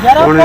11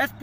SP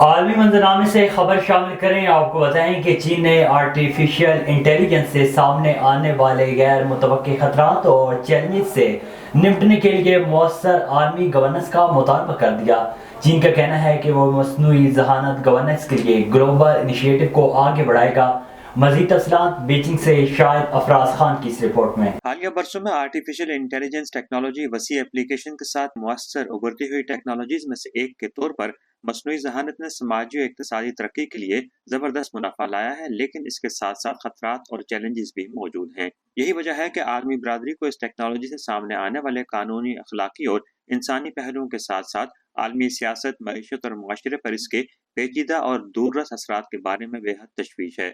عالمی منظرنامے سے خبر شامل کریں. آپ کو بتائیں کہ چین نے آرٹیفیشل انٹیلیجنس سے سامنے آنے والے غیر متوقع خطرات اور چیلنجز سے نمٹنے کے لیے مؤثر عالمی گورننس کا مطالبہ کر دیا. چین کا کہنا ہے کہ وہ مصنوعی ذہانت گورننس کے لیے گلوبل انیشیٹو کو آگے بڑھائے گا. مزید تفصیلات بیجنگ سے شاہد افراز خان کی اس رپورٹ میں. حالیہ برسوں میں آرٹیفیشل انٹیلیجنس ٹیکنالوجی وسیع اپلیکیشن کے ساتھ مؤثر ابھرتی ہوئی ٹیکنالوجیز میں سے ایک کے طور پر مصنوعی ذہانت نے سماجی و اقتصادی ترقی کے لیے زبردست منافع لایا ہے، لیکن اس کے ساتھ ساتھ خطرات اور چیلنجز بھی موجود ہیں. یہی وجہ ہے کہ عالمی برادری کو اس ٹیکنالوجی سے سامنے آنے والے قانونی، اخلاقی اور انسانی پہلوؤں کے ساتھ ساتھ عالمی سیاست، معیشت اور معاشرے پر اس کے پیچیدہ اور دور رس اثرات کے بارے میں بے حد تشویش ہے.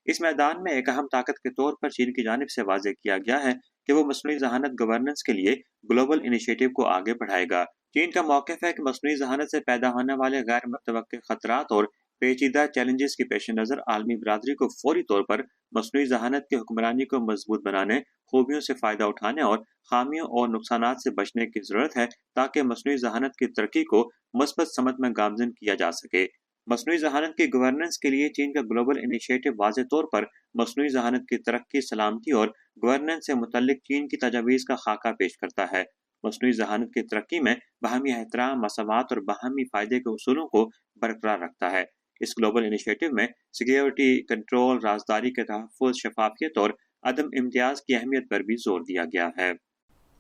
اس میدان میں ایک اہم طاقت کے طور پر چین کی جانب سے واضح کیا گیا ہے کہ وہ مصنوعی ذہانت گورننس کے لیے گلوبل انیشیٹو کو آگے بڑھائے گا. چین کا موقف ہے کہ مصنوعی ذہانت سے پیدا ہونے والے غیر متوقع خطرات اور پیچیدہ چیلنجز کے پیش نظر عالمی برادری کو فوری طور پر مصنوعی ذہانت کی حکمرانی کو مضبوط بنانے، خوبیوں سے فائدہ اٹھانے اور خامیوں اور نقصانات سے بچنے کی ضرورت ہے تاکہ مصنوعی ذہانت کی ترقی کو مثبت سمت میں گامزن کیا جا سکے. مصنوعی ذہانت کی گورننس کے لیے چین کا گلوبل انیشیٹو واضح طور پر مصنوعی ذہانت کی ترقی، سلامتی اور گورننس سے متعلق چین کی تجاویز کا خاکہ پیش کرتا ہے. مصنوعی ذہانت کی ترقی میں باہمی احترام، مساوات اور باہمی فائدے کے اصولوں کو برقرار رکھتا ہے. اس گلوبل انیشیٹو میں سیکیورٹی، کنٹرول، رازداری کے تحفظ، شفافیت اور عدم امتیاز کی اہمیت پر بھی زور دیا گیا ہے.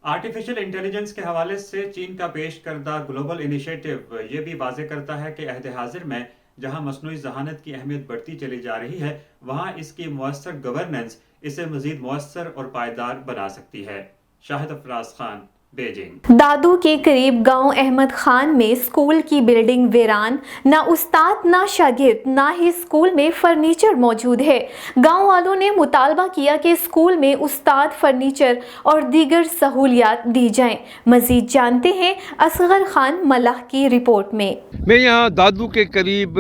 آرٹیفیشل انٹیلیجنس کے حوالے سے چین کا پیش کردہ گلوبل انیشیٹو یہ بھی واضح کرتا ہے کہ عہد حاضر میں جہاں مصنوعی ذہانت کی اہمیت بڑھتی چلی جا رہی ہے، وہاں اس کی مؤثر گورننس اسے مزید مؤثر اور پائیدار بنا سکتی ہے. شاہد افراز خان، بیجنگ. دادو کے قریب گاؤں احمد خان میں اسکول کی بلڈنگ ویران، نہ استاد نہ شاگرد، نہ ہی اسکول میں فرنیچر موجود ہے. گاؤں والوں نے مطالبہ کیا کہ اسکول میں استاد، فرنیچر اور دیگر سہولیات دی جائیں. مزید جانتے ہیں اصغر خان ملح کی رپورٹ میں. میں یہاں دادو کے قریب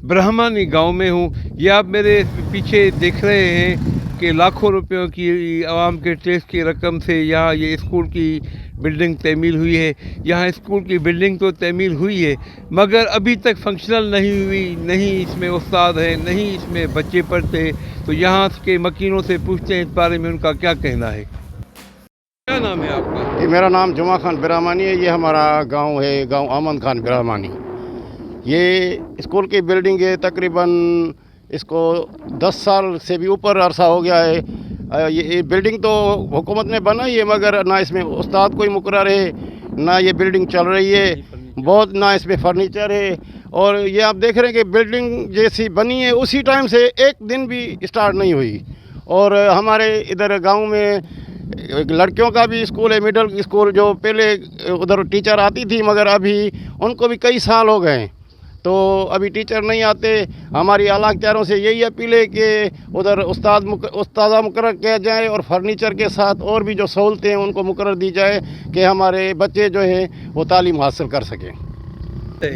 برہمانی گاؤں میں ہوں. یہ آپ میرے پیچھے دیکھ رہے ہیں کہ لاکھوں روپیوں کی عوام کے ٹیکس کی رقم سے یہاں یہ اسکول کی بلڈنگ تعمیل ہوئی ہے. یہاں اسکول کی بلڈنگ تو تعمیل ہوئی ہے مگر ابھی تک فنکشنل نہیں ہوئی، نہیں اس میں استاد ہیں، نہیں اس میں بچے پڑھتے. تو یہاں کے مکینوں سے پوچھتے ہیں اس بارے میں ان کا کیا کہنا ہے. کیا نام ہے آپ کا؟ میرا نام جمعہ خان برہمانی ہے. یہ ہمارا گاؤں ہے، گاؤں احمد خان برہمانی. یہ اسکول کی بلڈنگ ہے، تقریباً اس کو 10 سال سے بھی اوپر عرصہ ہو گیا ہے. یہ بلڈنگ تو حکومت نے بنائی ہے مگر نہ اس میں استاد کوئی مقرر ہے، نہ یہ بلڈنگ چل رہی ہے بہت، نہ اس میں فرنیچر ہے. اور یہ آپ دیکھ رہے ہیں کہ بلڈنگ جیسی بنی ہے اسی ٹائم سے ایک دن بھی اسٹارٹ نہیں ہوئی. اور ہمارے ادھر گاؤں میں لڑکیوں کا بھی اسکول ہے، مڈل اسکول، جو پہلے ادھر ٹیچر آتی تھی مگر ابھی ان کو بھی کئی سال ہو گئے ہیں تو ابھی ٹیچر نہیں آتے. ہماری اعلیٰ اختیاروں سے یہی اپیل ہے کہ ادھر استاذہ مقرر کیا جائے اور فرنیچر کے ساتھ اور بھی جو سہولتیں ہیں ان کو مقرر دی جائے کہ ہمارے بچے جو ہیں وہ تعلیم حاصل کر سکیں.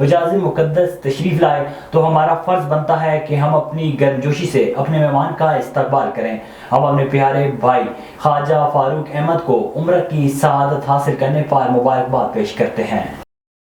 اجازت مقدس تشریف لائے تو ہمارا فرض بنتا ہے کہ ہم اپنی گرمجوشی سے اپنے مہمان کا استقبال کریں. ہم اپنے پیارے بھائی خواجہ فاروق احمد کو عمرہ کی سعادت حاصل کرنے پر مبارکباد پیش کرتے ہیں.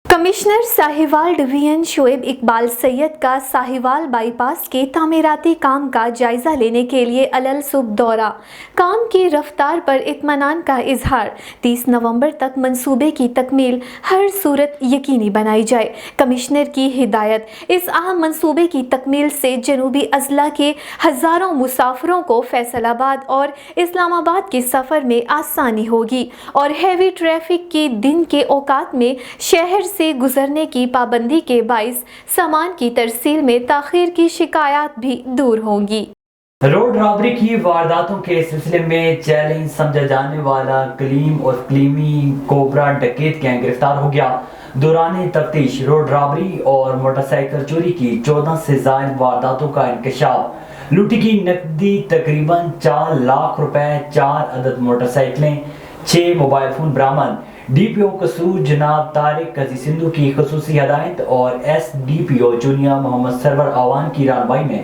کمشنر ساہیوال ڈویژن شعیب اقبال سید کا ساہیوال بائی پاس کے تعمیراتی کام کا جائزہ لینے کے لیے علل صبح دورہ. کام کی رفتار پر اطمینان کا اظہار. 30 نومبر تک منصوبے کی تکمیل ہر صورت یقینی بنائی جائے. کمشنر کی ہدایت. اس اہم منصوبے کی تکمیل سے جنوبی اضلاع کے ہزاروں مسافروں کو فیصل آباد اور اسلام آباد کے سفر میں آسانی ہوگی اور ہیوی ٹریفک کی دن کے اوقات میں شہر سے گزرنے کی پابندی کے باعث سامان کی ترسیل میں تاخیر کی شکایات بھی دور ہوں گی. روڈ رابری کی وارداتوں کے سلسلے میں چیلنج سمجھا جانے والا کلیم اور کلیمی کوبرا ڈکیت گینگ گرفتار ہو گیا. دوران تفتیش روڈ رابری اور موٹر سائیکل چوری کی 14 سے زائد وارداتوں کا انکشاف. لوٹی کی نقدی تقریباً 4 لاکھ روپے، 4 عدد موٹر سائیکلیں، 6 موبائل فون برآمد. ڈی پی او قصور جناب طارق قاضی سندھو کی خصوصی ہدایت اور ایس ڈی پی او چونیا محمد سرور آوان کی رہنمائی میں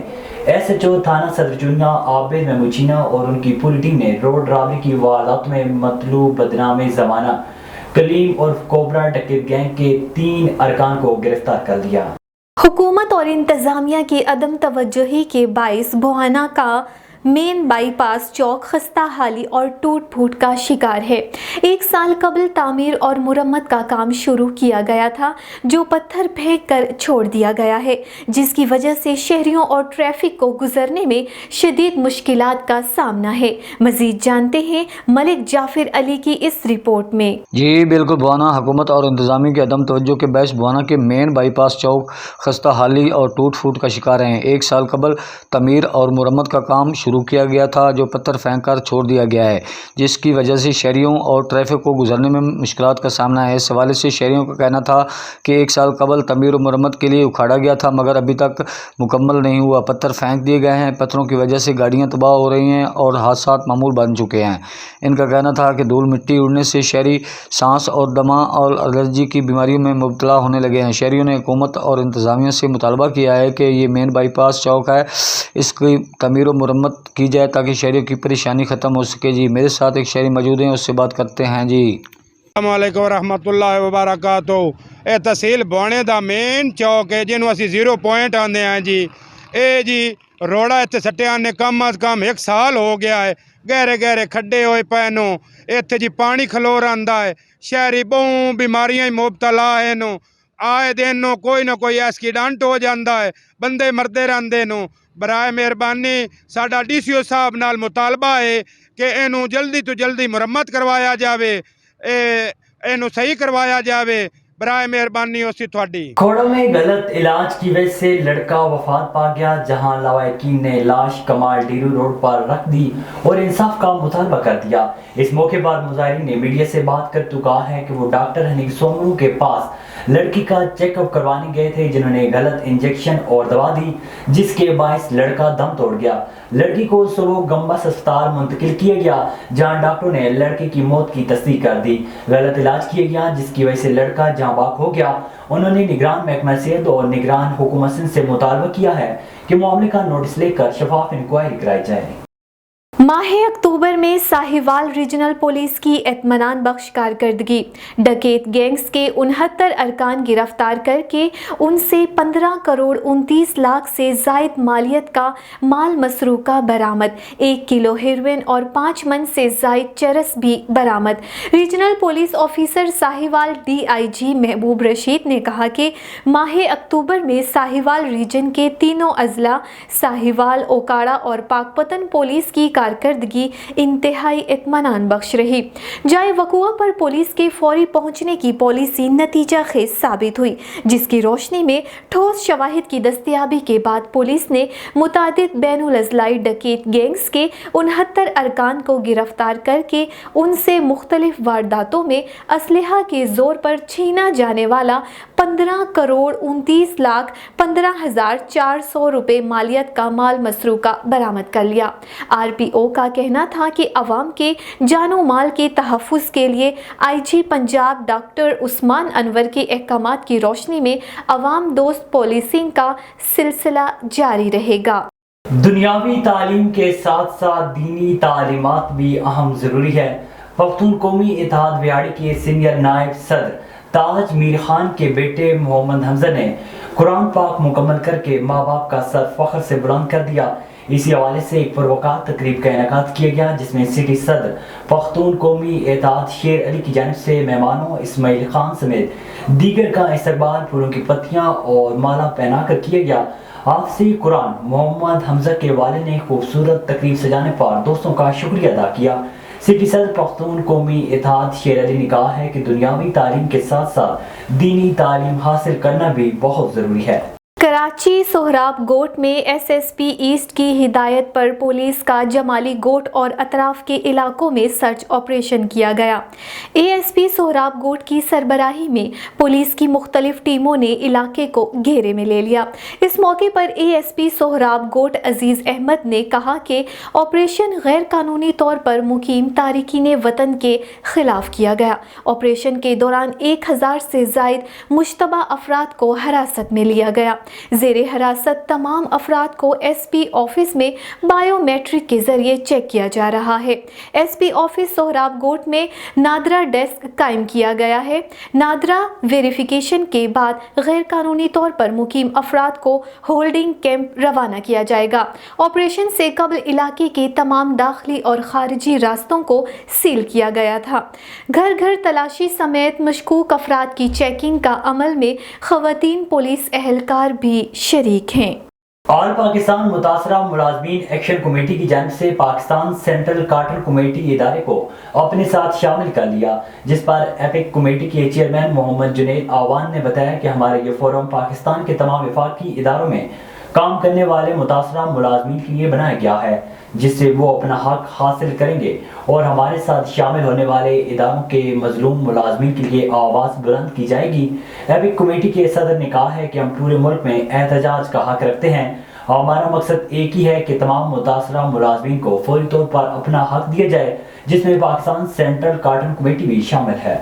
ایس ایچ او تھانہ صدر چونیا عابد محمود چینا اور ان کی پوری ٹیم نے روڈ رابری کی واردات میں مطلوب بدنام زمانہ کلیم اور کوبرا ڈکیت گینگ کے 3 ارکان کو گرفتار کر لیا. حکومت اور انتظامیہ کی عدم توجہی کے باعث بوہانہ کا مین بائی پاس چوک خستہ حالی اور ٹوٹ پھوٹ کا شکار ہے. 1 سال قبل تعمیر اور مرمت کا کام شروع کیا گیا تھا جو پتھر پھینک کر چھوڑ دیا گیا ہے، جس کی وجہ سے شہریوں اور ٹریفک کو گزرنے میں شدید مشکلات کا سامنا ہے. مزید جانتے ہیں ملک جعفر علی کی اس رپورٹ میں. جی بالکل، بوہانہ حکومت اور انتظامیہ کی عدم توجہ کے باعث بوہانہ کے مین بائی پاس چوک خستہ حالی اور ٹوٹ پھوٹ کا شکار ہیں. 1 سال قبل تعمیر اور مرمت کا کام شروع کیا گیا تھا جو پتھر پھینک کر چھوڑ دیا گیا ہے، جس کی وجہ سے شہریوں اور ٹریفک کو گزرنے میں مشکلات کا سامنا ہے. اس حوالے سے شہریوں کا کہنا تھا کہ 1 سال قبل تعمیر و مرمت کے لیے اکھاڑا گیا تھا مگر ابھی تک مکمل نہیں ہوا. پتھر پھینک دیے گئے ہیں. پتھروں کی وجہ سے گاڑیاں تباہ ہو رہی ہیں اور حادثات معمول بن چکے ہیں. ان کا کہنا تھا کہ دھول مٹی اڑنے سے شہری سانس اور دمہ اور الرجی کی بیماریوں میں مبتلا ہونے لگے ہیں. شہریوں نے حکومت اور انتظامیہ سے مطالبہ کیا ہے کہ یہ مین بائی پاس چوک ہے، اس کی تعمیر و مرمت کی جائے تاکہ شہریوں کی پریشانی ختم ہو سکے. جی میرے ساتھ ایک شہری موجود ہیں، اس سے بات کرتے ہیں. جی السلام علیکم ورحمۃ اللہ وبرکاتہ. یہ تحصیل بوہانے دا مین چوک ہے جنوں اسی 0 پوائنٹ آندے ہیں. جی روڑا اتنے سٹیا نے کم از کم 1 سال ہو گیا ہے. گہرے کھڈے ہوئے پے نو اتنے جی پانی کھلور آندا ہے. شہری بہوں بیماریاں مبتلا ہے نو. آئے دن نو کوئی نہ کوئی ایکسیڈنٹ ہو جاندہ ہے، بندے مردے رہندے نو. برائے مہربانی ساڈا ڈی سی او صاحب نال مطالبہ ہے کہ اینو جلدی تو جلدی مرمت کروایا جاوے، اینو صحیح کروایا جاوے. برائے مہربانی اسی تھوڑی. کھوڑوں میں غلط علاج کی وجہ سے لڑکا وفات پا گیا، جہاں لواحقین نے لاش کمال ڈیرو روڈ پر رکھ دی اور انصاف کا مطالبہ کر دیا. اس موقع پر مظاہرین نے میڈیا سے بات کرتے کہا ہے کہ وہ ڈاکٹر حنیف سومرو کے پاس لڑکی کا چیک اپ کروانے گئے تھے جنہوں نے غلط انجیکشن اور دوا دی جس کے باعث لڑکا دم توڑ گیا. لڑکی کو صبح گمبس اسپتال منتقل کیا گیا جہاں ڈاکٹروں نے لڑکی کی موت کی تصدیق کر دی. غلط علاج کیا گیا جس کی وجہ سے لڑکا جہاں باک ہو گیا. انہوں نے نگران محکمہ صحت اور نگران حکومت سندھ سے مطالبہ کیا ہے کہ معاملے کا نوٹس لے کر شفاف انکوائری کرائی جائے. ماہ اکتوبر میں ساہیوال ریجنل پولیس کی اطمینان بخش کارکردگی. ڈکیت گینگز کے 69 ارکان گرفتار کر کے ان سے 15 کروڑ 29 لاکھ سے زائد مالیت کا مال مسروقہ برآمد. 1 کلو ہیروئن اور 5 من سے زائد چرس بھی برآمد. Regional police officer Sahiwal DIG محبوب رشید نے کہا کہ ماہ اکتوبر میں ساہیوال ریجن کے تینوں اضلاع ساہیوال، اوکاڑا اور پاکپتن پولیس کی کارکردگی انتہائی اطمینان بخش رہی. جائے وقوع پر پولیس کے فوری پہنچنے کی پالیسی نتیجہ خیز ثابت ہوئی، جس کی روشنی میں ٹھوس شواہد کی دستیابی کے بعد پولیس نے متعدد بین الاضلاعی ڈکیت گینگز کے 69 ارکان کو گرفتار کر کے ان سے مختلف وارداتوں میں اسلحہ کے زور پر چھینا جانے والا 15 کروڑ 29 لاکھ 15,400 روپے مالیت کا مال مسروقہ برآمد کر لیا. RPO او کا کہنا تھا کہ عوام کے جان و مال کے تحفظ کے لیے IG پنجاب ڈاکٹر عثمان انور کے احکامات کی روشنی میں عوام دوست پولیسنگ کا سلسلہ جاری رہے گا۔ دنیاوی تعلیم کے ساتھ ساتھ دینی تعلیمات بھی اہم ضروری ہے۔ پختون قومی اتحاد ویاڑی کے سینئر نائب صدر تاج میر خان کے بیٹے محمد حمزہ نے قرآن پاک مکمل کر کے ماں باپ کا سر فخر سے بلند کر دیا۔ اسی حوالے سے ایک پروقار تقریب کا انعقاد کیا گیا جس میں سٹی صدر پختون قومی اتحاد شیر علی کی جانب سے مہمانوں اسماعیل خان سمیت دیگر کا استقبال پھولوں کی پتیاں اور مالا پہنا کر کیا گیا۔ حافظ قرآن محمد حمزہ کے والد نے خوبصورت تقریب سجانے پر دوستوں کا شکریہ ادا کیا۔ سٹی صدر پختون قومی اتحاد شیر علی نے کہا ہے کہ دنیاوی تعلیم کے ساتھ ساتھ دینی تعلیم حاصل کرنا بھی بہت ضروری ہے۔ کراچی سہراب گوٹ میں SSP ایسٹ کی ہدایت پر پولیس کا جمالی گوٹ اور اطراف کے علاقوں میں سرچ آپریشن کیا گیا۔ ASP سہراب گوٹ کی سربراہی میں پولیس کی مختلف ٹیموں نے علاقے کو گھیرے میں لے لیا۔ اس موقع پر ASP سہراب گوٹ عزیز احمد نے کہا کہ آپریشن غیر قانونی طور پر مقیم تارکین وطن کے خلاف کیا گیا۔ آپریشن کے دوران 1000 سے زائد مشتبہ افراد کو حراست میں لیا گیا۔ زیر حراست تمام افراد کو SP آفس میں بائیو میٹرک کے ذریعے چیک کیا جا رہا ہے۔ SP آفس سہراب گوٹ میں نادرا ڈیسک قائم کیا گیا ہے۔ نادرا ویریفیکیشن کے بعد غیر قانونی طور پر مقیم افراد کو ہولڈنگ کیمپ روانہ کیا جائے گا۔ آپریشن سے قبل علاقے کے تمام داخلی اور خارجی راستوں کو سیل کیا گیا تھا۔ گھر گھر تلاشی سمیت مشکوک افراد کی چیکنگ کا عمل میں خواتین پولیس اہلکار بھی شریک ہیں۔ آل پاکستان متاثرہ ملازمین ایکشن کمیٹی کی جانب سے پاکستان سینٹرل کاٹن کمیٹی ادارے کو اپنے ساتھ شامل کر لیا، جس پر ایپک کمیٹی کے چیئرمین محمد جنید آوان نے بتایا کہ ہمارا یہ فورم پاکستان کے تمام وفاقی اداروں میں کام کرنے والے متاثرہ ملازمین کے لیے بنایا گیا ہے، جس سے وہ اپنا حق حاصل کریں گے اور ہمارے ساتھ شامل ہونے والے اداروں کے مظلوم ملازمین کے لیے آواز بلند کی جائے گی۔ ایپک کمیٹی کے صدر نے کہا ہے کہ ہم پورے ملک میں احتجاج کا حق رکھتے ہیں۔ ہمارا مقصد ایک ہی ہے کہ تمام متاثرہ ملازمین کو فوری طور پر اپنا حق دیا جائے، جس میں پاکستان سینٹرل کاٹن کمیٹی بھی شامل ہے۔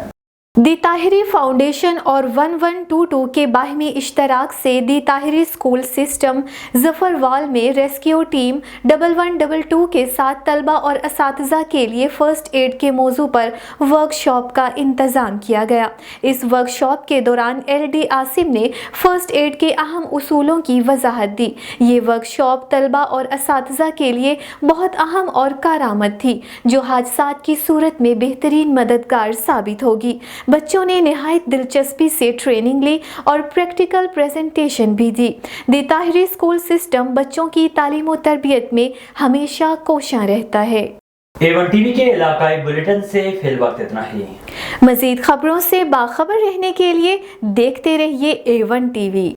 دی طاہری فاؤنڈیشن اور 1122 کے باہمی اشتراک سے دی طاہری اسکول سسٹم ظفروال میں ریسکیو ٹیم 1122 کے ساتھ طلبہ اور اساتذہ کے لیے فرسٹ ایڈ کے موضوع پر ورک شاپ کا انتظام کیا گیا۔ اس ورک شاپ کے دوران LD عاصم نے فرسٹ ایڈ کے اہم اصولوں کی وضاحت دی۔ یہ ورک شاپ طلبہ اور اساتذہ کے لیے بہت اہم اور کارآمد تھی، جو حادثات کی صورت میں بہترین مددگار ثابت ہوگی۔ بچوں نے نہایت دلچسپی سے ٹریننگ لی اور پریکٹیکل پریزنٹیشن بھی دی۔ دی طاہری اسکول سسٹم بچوں کی تعلیم و تربیت میں ہمیشہ کوشاں رہتا ہے۔ A1 TV کے علاقائی بلیٹن سے فی الوقت اتنا ہی۔ مزید خبروں سے باخبر رہنے کے لیے دیکھتے رہیے A1 TV۔